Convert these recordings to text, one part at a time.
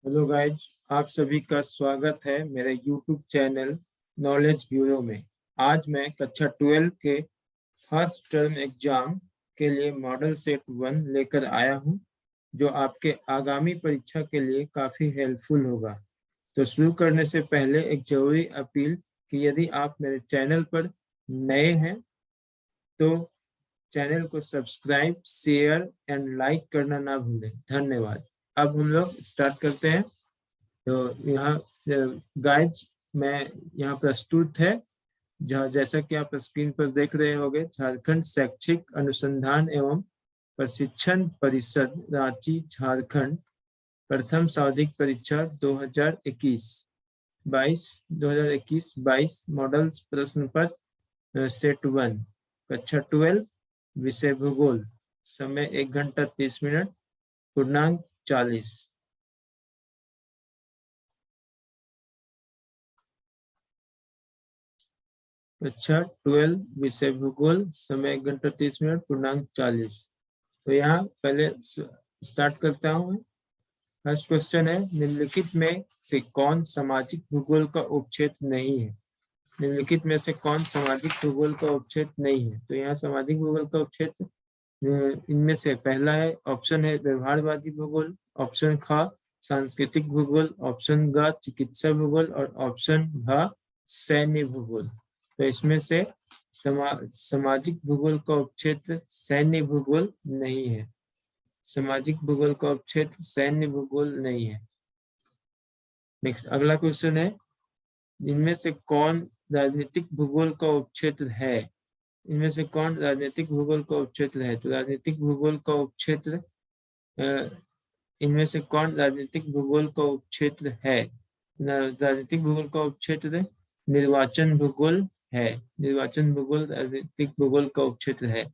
Hello guys, आप सभी का स्वागत है मेरे यूट्यूब चैनल नॉलेज ब्यूरो में। आज मैं कक्षा 12 के फर्स्ट टर्म एग्जाम के लिए मॉडल सेट 1 लेकर आया हूं, जो आपके आगामी परीक्षा के लिए काफ़ी हेल्पफुल होगा। तो शुरू करने से पहले एक जरूरी अपील कि यदि आप मेरे चैनल पर नए हैं तो चैनल को सब्सक्राइब, शेयर एंड लाइक करना ना भूलें। धन्यवाद। अब हम लोग स्टार्ट करते हैं। तो यहाँ गाइज मैं यहाँ प्रस्तुत है, जहाँ जैसा कि आप स्क्रीन पर देख रहे होंगे, झारखंड शैक्षिक अनुसंधान एवं प्रशिक्षण परिषद रांची झारखंड प्रथम सावधिक परीक्षा 2021-22 मॉडल प्रश्न पत्र सेट 1 कक्षा 12 विषय भूगोल। समय 1 घंटा 30 मिनट, पूर्णांक 40। कक्षा 12 विषय भूगोल, समय 1 घंटा 30 मिनट, पूर्णांक 40। तो यहाँ पहले स्टार्ट करता हूँ। फर्स्ट क्वेश्चन है, निम्नलिखित में से कौन सामाजिक भूगोल का उपक्षेत्र नहीं है? निम्नलिखित में से कौन सामाजिक भूगोल का उपक्षेत्र नहीं है? तो यहाँ सामाजिक भूगोल का उपक्षेत्र इनमें से पहला है, ऑप्शन है व्यवहारवादी भूगोल, ऑप्शन ख सांस्कृतिक भूगोल, ऑप्शन ग चिकित्सा भूगोल और ऑप्शन घ सैन्य भूगोल। तो इसमें से सामाजिक भूगोल का उपक्षेत्र सैन्य भूगोल नहीं है। सामाजिक भूगोल का उपक्षेत्र सैन्य भूगोल नहीं है। नेक्स्ट अगला क्वेश्चन है, इनमें से कौन राजनीतिक भूगोल का उपक्षेत्र है? इनमें से कौन राजनीतिक भूगोल का उपक्षेत्र है? तो राजनीतिक भूगोल का उपक्षेत्र इनमें से कौन राजनीतिक भूगोल का उपक्षेत्र है? राजनीतिक भूगोल का उपक्षेत्र निर्वाचन भूगोल है। निर्वाचन भूगोल राजनीतिक भूगोल का उपक्षेत्र है।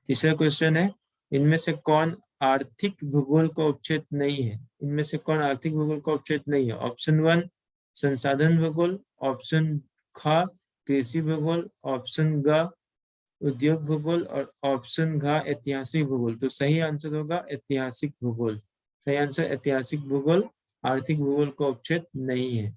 तीसरा क्वेश्चन है, इनमें से कौन आर्थिक भूगोल का उपक्षेत्र नहीं है? इनमें से कौन आर्थिक भूगोल का उपक्षेत्र नहीं है? ऑप्शन 1 संसाधन भूगोल, ऑप्शन ख कृषि भूगोल, ऑप्शन ग उद्योग भूगोल और ऑप्शन घ ऐतिहासिक भूगोल। तो सही आंसर होगा ऐतिहासिक भूगोल। सही आंसर ऐतिहासिक भूगोल आर्थिक भूगोल का उपक्षेत्र नहीं है।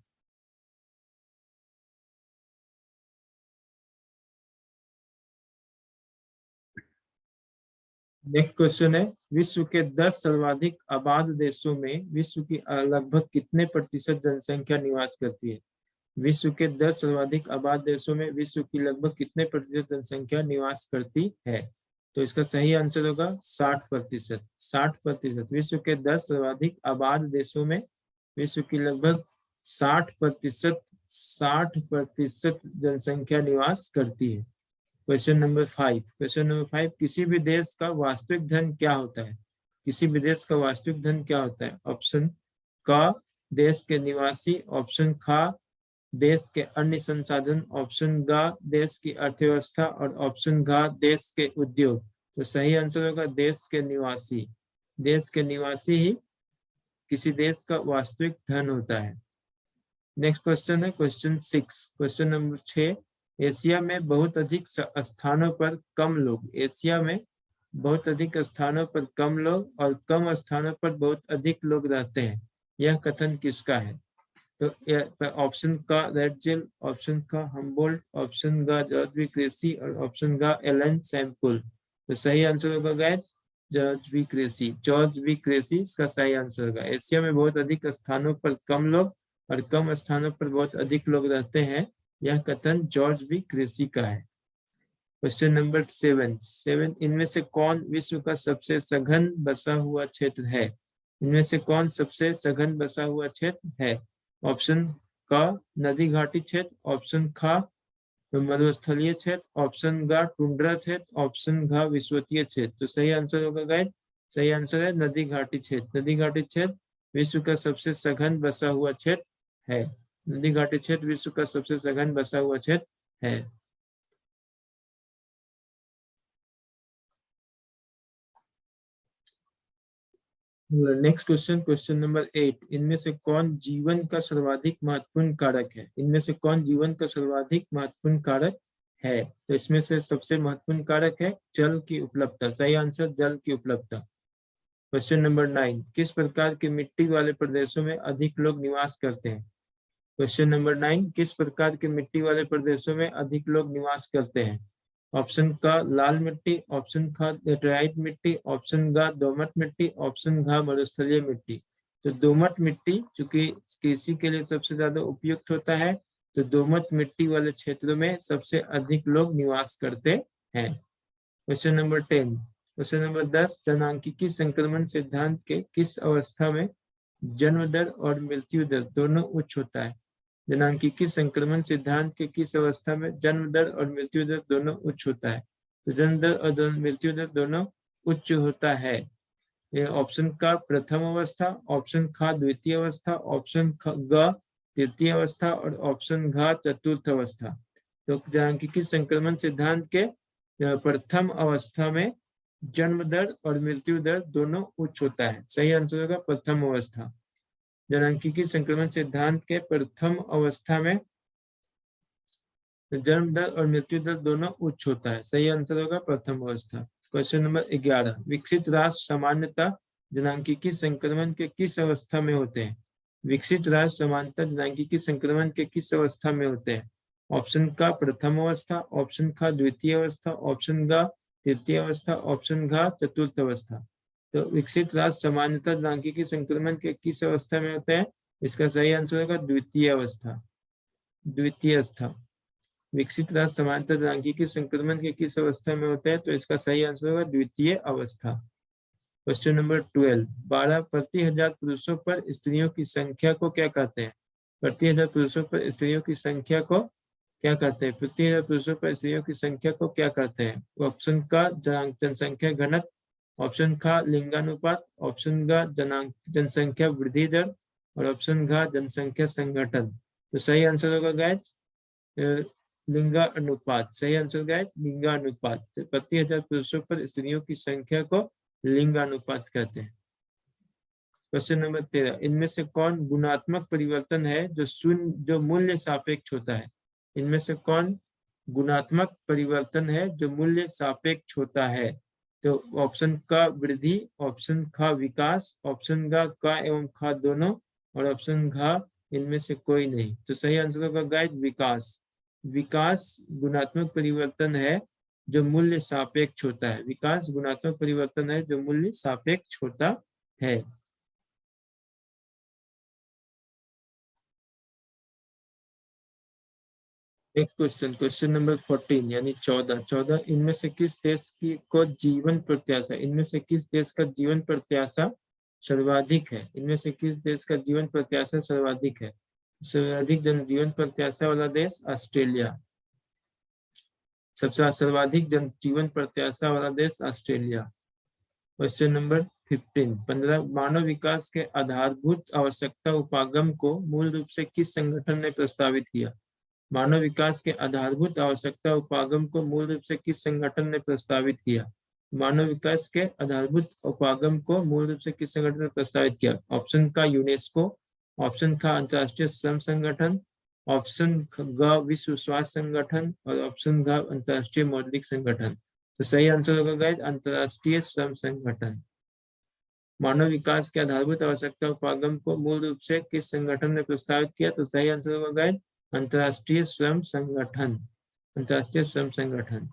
नेक्स्ट क्वेश्चन है, विश्व के 10 सर्वाधिक आबाद देशों में विश्व की लगभग कितने प्रतिशत जनसंख्या निवास करती है? विश्व के 10 सर्वाधिक आबाद देशों में विश्व की लगभग कितने प्रतिशत जनसंख्या निवास करती है? तो इसका सही आंसर होगा 60%। 60%। विश्व के 10 सर्वाधिक आबाद देशों में विश्व की लगभग 60% 60% जनसंख्या निवास करती है। क्वेश्चन नंबर 5 किसी भी देश का वास्तविक धन क्या होता है? किसी भी देश का वास्तविक धन क्या होता है? ऑप्शन क देश के निवासी, ऑप्शन ख देश के अन्य संसाधन, ऑप्शन ग देश की अर्थव्यवस्था और ऑप्शन घ देश के उद्योग। तो सही आंसर होगा देश के निवासी। देश के निवासी ही किसी देश का वास्तविक धन होता है। नेक्स्ट क्वेश्चन है क्वेश्चन 6। क्वेश्चन नंबर 6, एशिया में बहुत अधिक स्थानों पर कम लोग, एशिया में बहुत अधिक स्थानों पर कम लोग और कम स्थानों पर बहुत अधिक लोग रहते हैं, यह कथन किसका है? तो ऑप्शन का रेड जेल, ऑप्शन का हम्बोल्ट, ऑप्शन का जॉर्ज बी क्रेसी और ऑप्शन का एलन सैम्पल। तो सही आंसर होगा guys George B Cressey. George B Cressey इसका सही आंसर होगा। एशिया में बहुत अधिक स्थानों पर कम लोग और कम स्थानों पर बहुत अधिक लोग रहते हैं, यह कथन जॉर्ज बी क्रेसी का है। क्वेश्चन नंबर 7 इनमें से कौन विश्व का सबसे सघन बसा हुआ क्षेत्र है? इनमें से कौन सबसे सघन बसा हुआ क्षेत्र है? ऑप्शन क नदी घाटी क्षेत्र, ऑप्शन ख मरुस्थलीय क्षेत्र, ऑप्शन ग टुंड्रा क्षेत्र, ऑप्शन घ विषुवतीय क्षेत्र। तो सही आंसर होगा गाइस, सही आंसर है नदी घाटी क्षेत्र। नदी घाटी क्षेत्र विश्व का सबसे सघन बसा हुआ क्षेत्र है। नदी घाटी क्षेत्र विश्व का सबसे सघन बसा हुआ क्षेत्र है। नेक्स्ट क्वेश्चन, क्वेश्चन नंबर 8, इनमें से कौन जीवन का सर्वाधिक महत्वपूर्ण कारक है? इनमें से कौन जीवन का सर्वाधिक महत्वपूर्ण कारक है? तो इसमें से सबसे महत्वपूर्ण कारक है जल की उपलब्धता। सही आंसर जल की उपलब्धता। क्वेश्चन नंबर 9, किस प्रकार के मिट्टी वाले प्रदेशों में अधिक लोग निवास करते हैं? क्वेश्चन नंबर 9, किस प्रकार के मिट्टी वाले प्रदेशों में अधिक लोग निवास करते हैं? ऑप्शन का लाल मिट्टी, ऑप्शन का लेटराइट मिट्टी, ऑप्शन का दोमट मिट्टी, ऑप्शन का मरुस्थलीय मिट्टी। तो दोमट मिट्टी चूंकि कृषि के लिए सबसे ज्यादा उपयुक्त होता है, तो दोमट मिट्टी वाले क्षेत्रों में सबसे अधिक लोग निवास करते हैं। क्वेश्चन नंबर 10, क्वेश्चन नंबर 10, जनांकीय संक्रमण सिद्धांत के किस अवस्था में जन्म दर और मृत्यु दर दोनों उच्च होता है? जनांकीय संक्रमण सिद्धांत के किस अवस्था में जन्म दर और मृत्यु दर दोनों उच्च होता है? तो जन्म दर और मृत्यु दर दोनों उच्च होता है। ये ऑप्शन का प्रथम अवस्था, ऑप्शन ख द्वितीय अवस्था, ऑप्शन ग तृतीय अवस्था और ऑप्शन घ चतुर्थ अवस्था। तो जनांकीय संक्रमण सिद्धांत के प्रथम अवस्था में जन्म दर और मृत्यु दर दोनों उच्च होता है। सही आंसर होगा प्रथम अवस्था। जनांकीय संक्रमण सिद्धांत के प्रथम अवस्था में जन्म दर और मृत्यु दर दोनों उच्च होता है। सही आंसर होगा प्रथम अवस्था। क्वेश्चन नंबर 11, विकसित राष्ट्र सामान्यतः जनांकीय संक्रमण के किस अवस्था में होते हैं? विकसित राष्ट्र सामान्यतः जनांकीय संक्रमण के किस अवस्था में होते हैं? ऑप्शन का प्रथम अवस्था, ऑप्शन का द्वितीय अवस्था, ऑप्शन का तृतीय अवस्था, ऑप्शन का चतुर्थ अवस्था। तो विकसित राष्ट्र सामान्यतः जनांकीय संक्रमण के किस अवस्था में होते हैं? इसका सही आंसर होगा द्वितीय अवस्था। द्वितीय अवस्था। विकसित राष्ट्र सामान्यतः जनांकीय संक्रमण के किस अवस्था में होता है? तो इसका सही आंसर होगा द्वितीय अवस्था। क्वेश्चन नंबर 12, 12 प्रति हजार पुरुषों पर स्त्रियों की संख्या को क्या कहते हैं? प्रति हजार पुरुषों पर स्त्रियों की संख्या को क्या कहते हैं? प्रति हजार पुरुषों पर स्त्रियों की संख्या को क्या कहते हैं? ऑप्शन का जनसंख्या घनत्व, ऑप्शन का लिंगानुपात, ऑप्शन का जनसंख्या वृद्धि दर और ऑप्शन का जनसंख्या संगठन। तो सही आंसर होगा गाइस लिंगानुपात। सही आंसर गाइस लिंगानुपात। प्रति हजार पुरुषों पर स्त्रियों की संख्या को लिंगानुपात कहते हैं। क्वेश्चन नंबर 13, इनमें से कौन गुणात्मक परिवर्तन है जो मूल्य सापेक्ष होता है? इनमें से कौन गुणात्मक परिवर्तन है जो मूल्य सापेक्ष होता है? तो ऑप्शन का वृद्धि, ऑप्शन का विकास, ऑप्शन का एवं खा दोनों और ऑप्शन घा इनमें से कोई नहीं। तो सही आंसर होगा गाइस विकास। विकास गुणात्मक परिवर्तन है जो मूल्य सापेक्ष होता है। विकास गुणात्मक परिवर्तन है जो मूल्य सापेक्ष होता है। नेक्स्ट क्वेश्चन, क्वेश्चन नंबर 14 यानी 14, इनमें से किस देश की को जीवन प्रत्याशा, इनमें से किस देश का जीवन प्रत्याशा सर्वाधिक है? इनमें से किस देश का जीवन प्रत्याशा सर्वाधिक है? सर्वाधिक जीवन प्रत्याशा वाला देश ऑस्ट्रेलिया। सबसे सर्वाधिक जीवन प्रत्याशा वाला देश ऑस्ट्रेलिया। क्वेश्चन नंबर 15, मानव विकास के आधारभूत आवश्यकता उपागम को मूल रूप से किस संगठन ने प्रस्तावित किया? मानव विकास के आधारभूत आवश्यकता उपागम को मूल रूप से किस संगठन ने प्रस्तावित किया? मानव विकास के आधारभूत उपागम को मूल रूप से किस संगठन ने प्रस्तावित किया? ऑप्शन का यूनेस्को, ऑप्शन का अंतर्राष्ट्रीय श्रम संगठन, ऑप्शन ग विश्व स्वास्थ्य संगठन और ऑप्शन घ अंतर्राष्ट्रीय मौद्रिक संगठन। तो सही आंसर होगा गाइस अंतर्राष्ट्रीय श्रम संगठन। मानव विकास के आधारभूत आवश्यकता उपागम को मूल रूप से किस संगठन ने प्रस्तावित किया? तो सही आंसर होगा गाइस अंतर्राष्ट्रीय श्रम संगठन। अंतर्राष्ट्रीय श्रम संगठन।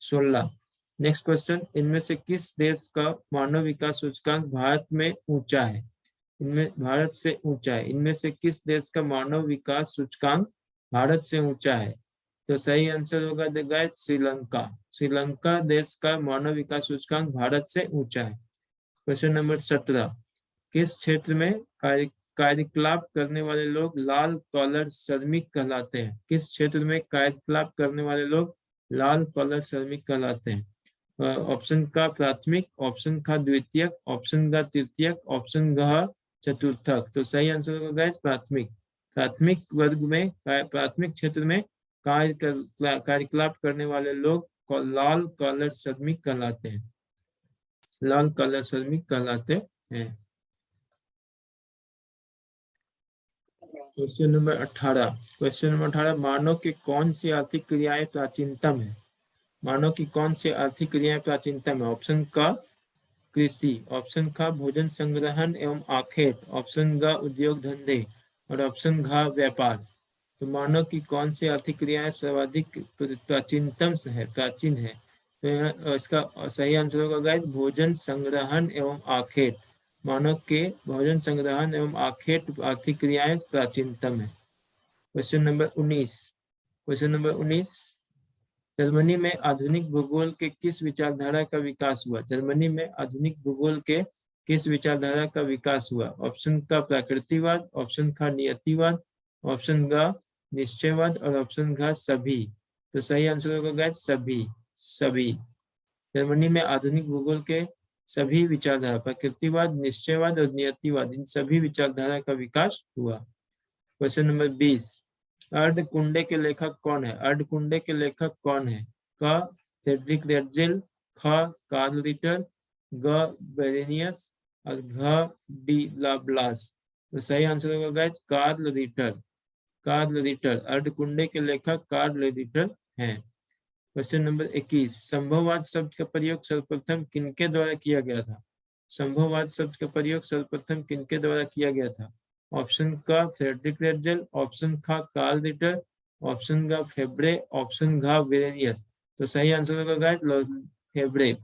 16, नेक्स्ट क्वेश्चन, इनमें से किस देश का मानव विकास सूचकांक भारत में ऊंचा है? इनमें भारत से ऊंचा है। इनमें से किस देश का मानव विकास सूचकांक भारत से ऊंचा है? तो सही आंसर होगा गाइस श्रीलंका। श्रीलंका देश का मानव विकास सूचकांक भारत से ऊंचा है। क्वेश्चन नंबर 17, किस क्षेत्र में कार्यकलाप करने वाले लोग लाल कॉलर श्रमिक कहलाते हैं? किस क्षेत्र में कार्यकलाप करने वाले लोग लाल कॉलर श्रमिक कहलाते हैं? ऑप्शन का प्राथमिक, ऑप्शन का द्वितीयक, ऑप्शन का तृतीयक, ऑप्शन घ चतुर्थक। तो सही आंसर होगा गाइस प्राथमिक। प्राथमिक वर्ग में प्राथमिक क्षेत्र में कार्यकलाप करने वाले लोग लाल कॉलर श्रमिक कहलाते हैं। लाल कॉलर श्रमिक कहलाते हैं। क्वेश्चन नंबर 18, क्वेश्चन नंबर 18, मानव की कौन सी आर्थिक क्रियाएं प्राचीनतम है? मानव की कौन सी आर्थिक क्रियाएं प्राचीनतम है? ऑप्शन का कृषि, ऑप्शन ख भोजन संग्रहण एवं आखेट, ऑप्शन ग उद्योग धंधे और ऑप्शन घ व्यापार। तो मानव की कौन सी आर्थिक क्रियाएं सर्वाधिक प्राचीन है। तो यहाँ इसका सही आंसर होगा गाइस भोजन संग्रहण एवं आखेट। मानव के भोजन संग्रहण एवं आखेट आर्थिक क्रियाएं प्राचीनतम है। Question number 19। जर्मनी में आधुनिक भूगोल के किस विचारधारा का विकास हुआ। जर्मनी में आधुनिक भूगोल के किस विचारधारा का विकास हुआ। ऑप्शन का प्रकृतिवाद, ऑप्शन का नियतिवाद, ऑप्शन ग निश्चयवाद और ऑप्शन घ सभी। तो सही आंसर होगा गाइस सभी। जर्मनी में आधुनिक भूगोल के सभी विचारधारा प्रकृतिवाद, निश्चयवाद और नियतिवाद, इन सभी विचारधारा का विकास हुआ। Question number 20। अर्धकुंडे के लेखक कौन है। अर्धकुंडे के लेखक कौन है। क फ्रेडरिक रेटजेल, ख कार्ल रिटर, ग बेरेनियस और घ डी लाब्लास। तो सही आंसर होगा गाइस कार्ल रिटर। अर्धकुंडे के लेखक कार्ल रिटर हैं। Question number 21। संभववाद शब्द का प्रयोग सर्वप्रथम किनके द्वारा किया गया था। संभववाद शब्द का प्रयोग सर्वप्रथम किनके द्वारा किया गया था। ऑप्शन का फ्रेडरिक रेटजेल, ऑप्शन खा कार्ल रिटर, ऑप्शन ग फेब्रे, ऑप्शन घ बेरेनियस। तो सही आंसर होगा गाइस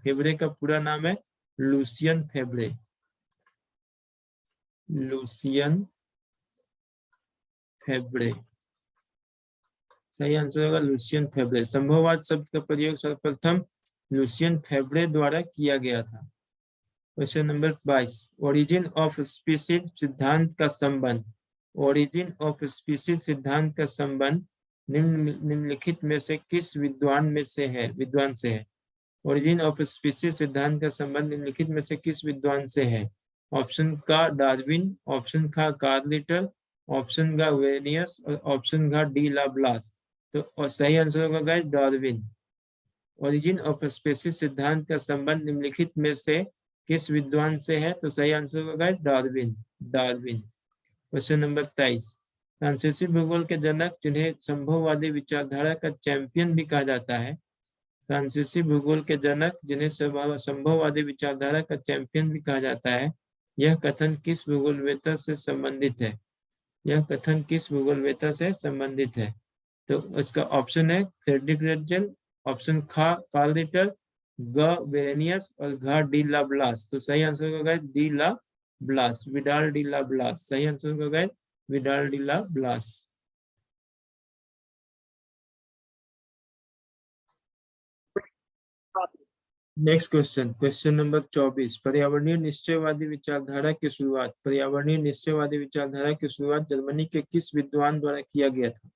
फेब्रे का पूरा नाम है लूसियन फेब्रे। सही आंसर होगा लूसियन फेब्रे। संभववाद शब्द का प्रयोग सर्वप्रथम लूसियन फेब्रे द्वारा किया गया था। Question number 22। Origin of species सिद्धांत का संबंध। ओरिजिन ऑफ स्पीसीज सिद्धांत का संबंध निम्नलिखित में से किस विद्वान से है। ओरिजिन ऑफ स्पीसीज सिद्धांत का संबंध निम्नलिखित में से किस विद्वान से है। ऑप्शन का डार्विन, ऑप्शन का कार्ल रिटर, ऑप्शन का वेनियस और ऑप्शन का डी लाब्लास। तो सही आंसर होगा guys Darwin. Origin of species सिद्धांत का संबंध निम्नलिखित में से किस विद्वान से है। तो सही आंसर होगा गाइस डार्विन। Question number 23। फ्रांसीसी भूगोल के जनक जिन्हें संभववादी विचारधारा का चैंपियन भी कहा जाता है। फ्रांसीसी भूगोल के जनक जिन्हें संभववादी विचारधारा का चैंपियन भी कहा जाता है, यह कथन किस भूगोलवेत्ता से संबंधित है। तो इसका ऑप्शन है फ्रेडरिक रेटजेल, ऑप्शन खा कार्ल रिटर, ग बेरेनियस और घ डी लाब्लास। तो सही आंसर होगा guys de la Blache, Vidal de la Blache. सही आंसर होगा guys Vidal de la Blache. Next question number 24। पर्यावरणीय निश्चयवादी विचारधारा की शुरुआत। पर्यावरणीय निश्चयवादी विचारधारा की शुरुआत जर्मनी के किस विद्वान द्वारा किया गया था।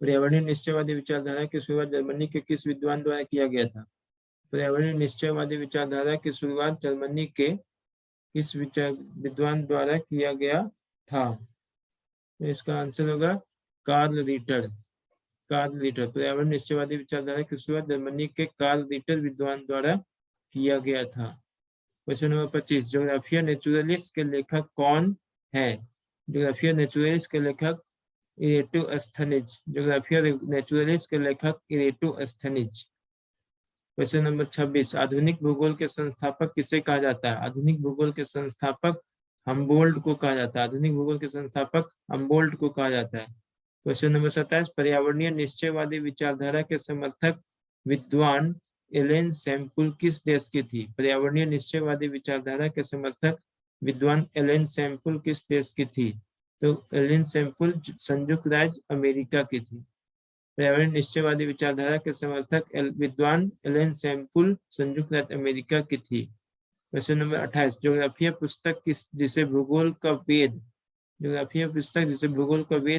पर्यावरणीय निश्चयवादी विचारधारा की शुरुआत जर्मनी के किस विद्वान द्वारा किया गया था। पर्यावरणीय निश्चयवादी विचारधारा की शुरुआत जर्मनी के किस विद्वान द्वारा किया गया था। इसका आंसर होगा कार्ल रिटर। पर्यावरण निश्चयवादी विचारधारा की शुरुआत जर्मनी के कार्ल रिटर विद्वान द्वारा किया गया था। Question number 25। ज्योग्राफिया नेचुरलिस्ट के लेखक कौन है। ज्योग्राफिया नेचुरलिस्ट के लेखक इरेटोस्थनीज। ज्योग्राफिया नेचुरलिस्ट के लेखक इरेटोस्थनीज। Question number 26। आधुनिक भूगोल के संस्थापक किसे कहा जाता है। आधुनिक भूगोल के संस्थापक हम्बोल्ट को कहा जाता है। आधुनिक भूगोल के संस्थापक हम्बोल्ट को कहा जाता है। Question number 27। पर्यावरणीय निश्चयवादी विचारधारा के समर्थक विद्वान एलेन सैम्पुल किस देश की थी। पर्यावरणीय निश्चयवादी विचारधारा के समर्थक विद्वान एलेन सैम्पुल किस देश की थी। तो एलेन सैम्पुल संयुक्त राज्य अमेरिका की थी। पर्यावरण निश्चयवादी विचारधारा के समर्थक विद्वान एलेन सैम्पुल संयुक्त राज्य अमेरिका की थी। Question number 28। ज्योग्राफिया पुस्तक जिसे भूगोल का वेद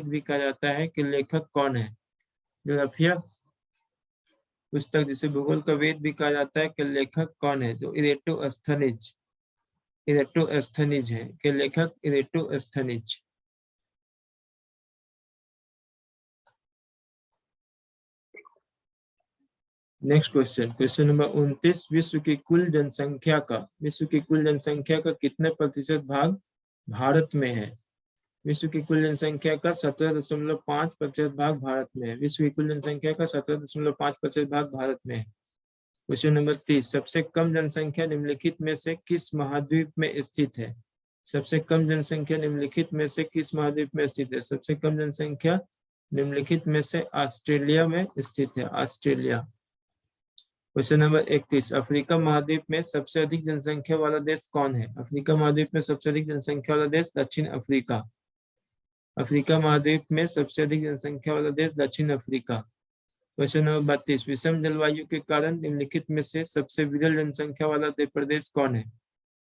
भी कहा जाता है कि लेखक कौन है। ज्योग्राफिया पुस्तक जिसे भूगोल का वेद भी कहा जाता है कि लेखक कौन है। तो इरेटोस्थनीज है कि लेखक इरेटोस्थनीज। Next question number 29। विश्व की कुल जनसंख्या का कितने प्रतिशत भाग भारत में है। विश्व की कुल जनसंख्या का 17.5% भाग भारत में है। विश्व की कुल जनसंख्या का 17.5% भाग भारत में है। क्वेश्चन नंबर 30, सबसे कम जनसंख्या निम्नलिखित में से किस महाद्वीप में स्थित है? सबसे कम जनसंख्या निम्नलिखित में से किस महाद्वीप में स्थित है? सबसे कम जनसंख्या निम्नलिखित में से ऑस्ट्रेलिया में स्थित है, ऑस्ट्रेलिया। क्वेश्चन नंबर 31, अफ्रीका महाद्वीप में सबसे अधिक जनसंख्या वाला देश कौन है? अफ्रीका महाद्वीप में सबसे अधिक जनसंख्या वाला देश दक्षिण अफ्रीका। अफ्रीका महाद्वीप में सबसे अधिक जनसंख्या वाला देश दक्षिण अफ्रीका। क्वेश्चन नंबर 32, विषम जलवायु के कारण निम्नलिखित में से सबसे विरल जनसंख्या वाला प्रदेश कौन है?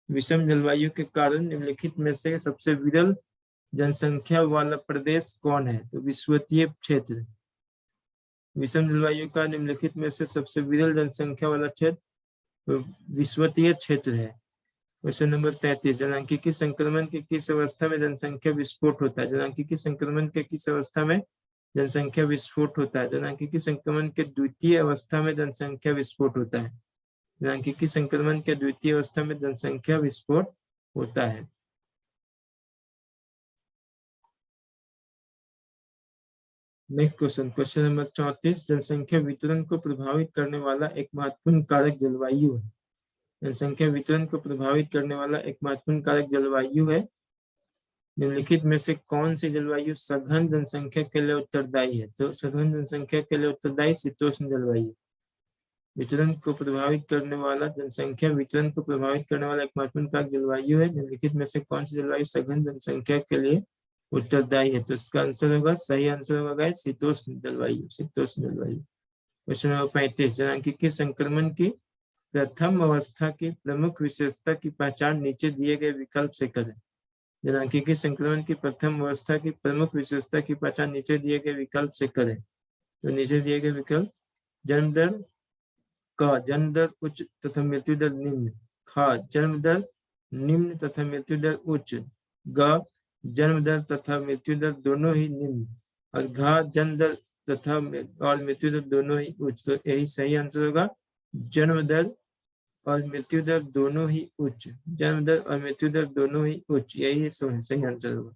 विषम जलवायु के कारण निम्नलिखित में से सबसे विरल जनसंख्या वाला प्रदेश कौन है? तो विषुवतीय क्षेत्र। विषम जलवायु का निम्नलिखित में से सबसे विरल जनसंख्या वाला क्षेत्र विषुवतीय क्षेत्र है। क्वेश्चन नंबर 33, जनांकीय संक्रमण के किस अवस्था में जनसंख्या विस्फोट होता है? जनांकीय संक्रमण के किस अवस्था में जनसंख्या विस्फोट होता है? जनांकीय संक्रमण के द्वितीय अवस्था में जनसंख्या विस्फोट होता है। जनांकीय संक्रमण के द्वितीय अवस्था में जनसंख्या विस्फोट होता है। नेक्स्ट क्वेश्चन, क्वेश्चन नंबर 34, जनसंख्या वितरण को प्रभावित करने वाला एक महत्वपूर्ण कारक जलवायु है। जनसंख्या वितरण को प्रभावित करने वाला एक महत्वपूर्ण कारक जलवायु है। निम्नलिखित में से कौन सी जलवायु सघन जनसंख्या के लिए उत्तरदायी है? तो सघन जनसंख्या के लिए उत्तरदायी शीतोष्ण जलवायु। वितरण को प्रभावित करने वाला, जनसंख्या वितरण को प्रभावित करने वाला एक महत्वपूर्ण कारक जलवायु है। निम्नलिखित में से कौन सी जलवायु सघन जनसंख्या के लिए उत्तरदायी है? तो इसका आंसर होगा, सही आंसर होगा शीतोष्ण जलवायु, शीतोष्ण जलवायु। क्वेश्चन नंबर 35, जनांकीय संक्रमण की प्रथम अवस्था की प्रमुख विशेषता की पहचान नीचे दिए गए विकल्प से करें। जनांकीय संक्रमण की प्रथम अवस्था की प्रमुख विशेषता की पहचान नीचे दिए गए विकल्प से करें। तो नीचे दिए गए विकल्प, जन्म दर क, जन्म दर उच्च तथा मृत्यु दर निम्न। ख, जन्म दर निम्न तथा मृत्यु दर उच्च। ग, जन्म दर तथा मृत्यु दर दोनों ही निम्न। और घ, जन्म दर तथा और मृत्यु दर दोनों ही उच्च। तो यही सही आंसर होगा, जन्म दर और मृत्यु दर दोनों ही उच्च। जन्म दर और मृत्यु दर दोनों ही उच्च, यही सही आंसर होगा।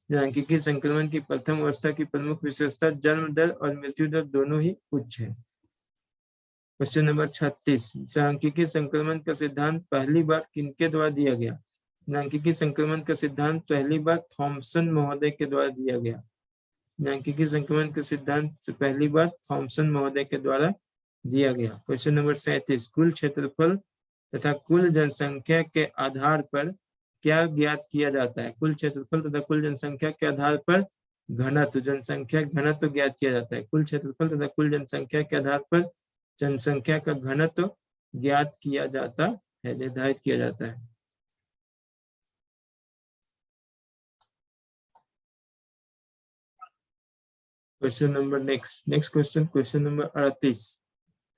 जनांकीय संक्रमण की प्रथम अवस्था की प्रमुख विशेषता जन्म दर और मृत्यु दर दोनों ही उच्च है। क्वेश्चन नंबर 36, जनांकीय संक्रमण का सिद्धांत पहली बार किनके द्वारा दिया गया? जनांकीय संक्रमण का सिद्धांत पहली बार थॉमसन महोदय के द्वारा दिया गया। जनांकीय संक्रमण का सिद्धांत पहली बार थॉमसन महोदय के द्वारा दिया गया। क्वेश्चन नंबर 37, कुल क्षेत्रफल तथा कुल जनसंख्या के आधार पर क्या ज्ञात किया जाता है? कुल क्षेत्रफल तथा कुल जनसंख्या के आधार पर घनत्व, जनसंख्या घनत्व ज्ञात किया जाता है। कुल क्षेत्रफल तथा कुल जनसंख्या के आधार पर जनसंख्या का घनत्व ज्ञात किया जाता है, निर्धारित किया जाता है। Question number next question, question number 38,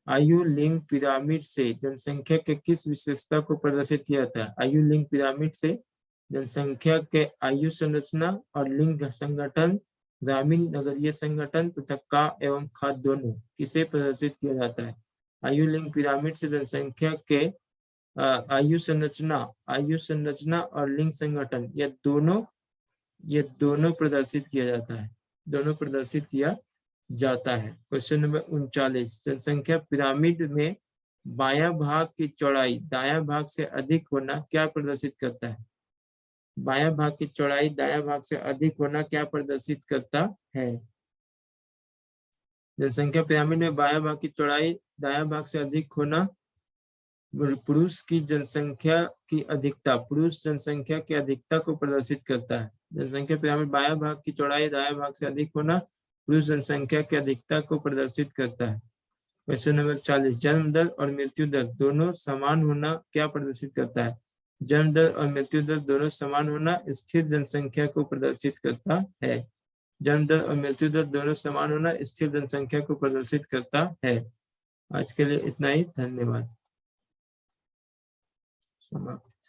आयु लिंग पिरामिड से जनसंख्या के किस विशेषता को प्रदर्शित किया जाता है? आयु लिंग पिरामिड से जनसंख्या के आयु संरचना और लिंग संगठन, ग्रामीण नगरीय संगठन तथा का एवं खाद दोनों किसे प्रदर्शित किया जाता है? आयु लिंग पिरामिड से जनसंख्या के आयु संरचना और लिंग संगठन, ये दोनों प्रदर्शित किया जाता है, दोनों प्रदर्शित किया जाता है। क्वेश्चन नंबर 39, जनसंख्या पिरामिड में बायां भाग की चौड़ाई दायां भाग से अधिक होना क्या प्रदर्शित करता है? बायां भाग की चौड़ाई दायां भाग से अधिक होना क्या प्रदर्शित करता है? जनसंख्या पिरामिड में बायां भाग की चौड़ाई दायां भाग से अधिक होना पुरुष की जनसंख्या की अधिकता, पुरुष जनसंख्या की अधिकता को प्रदर्शित करता है। जनसंख्या पिरामिड बायां भाग की चौड़ाई दायां भाग से अधिक होना पुरुष जनसंख्या की अधिकता को प्रदर्शित करता है। क्वेश्चन नंबर 40, जन्म दर और मृत्यु दर दोनों समान होना क्या प्रदर्शित करता है? जन्म दर और मृत्यु दर दोनों समान होना स्थिर जनसंख्या को प्रदर्शित करता है। जन्म दर और मृत्यु दर दोनों समान होना स्थिर जनसंख्या को प्रदर्शित करता है। आज के लिए इतना ही, धन्यवाद। समाप्त।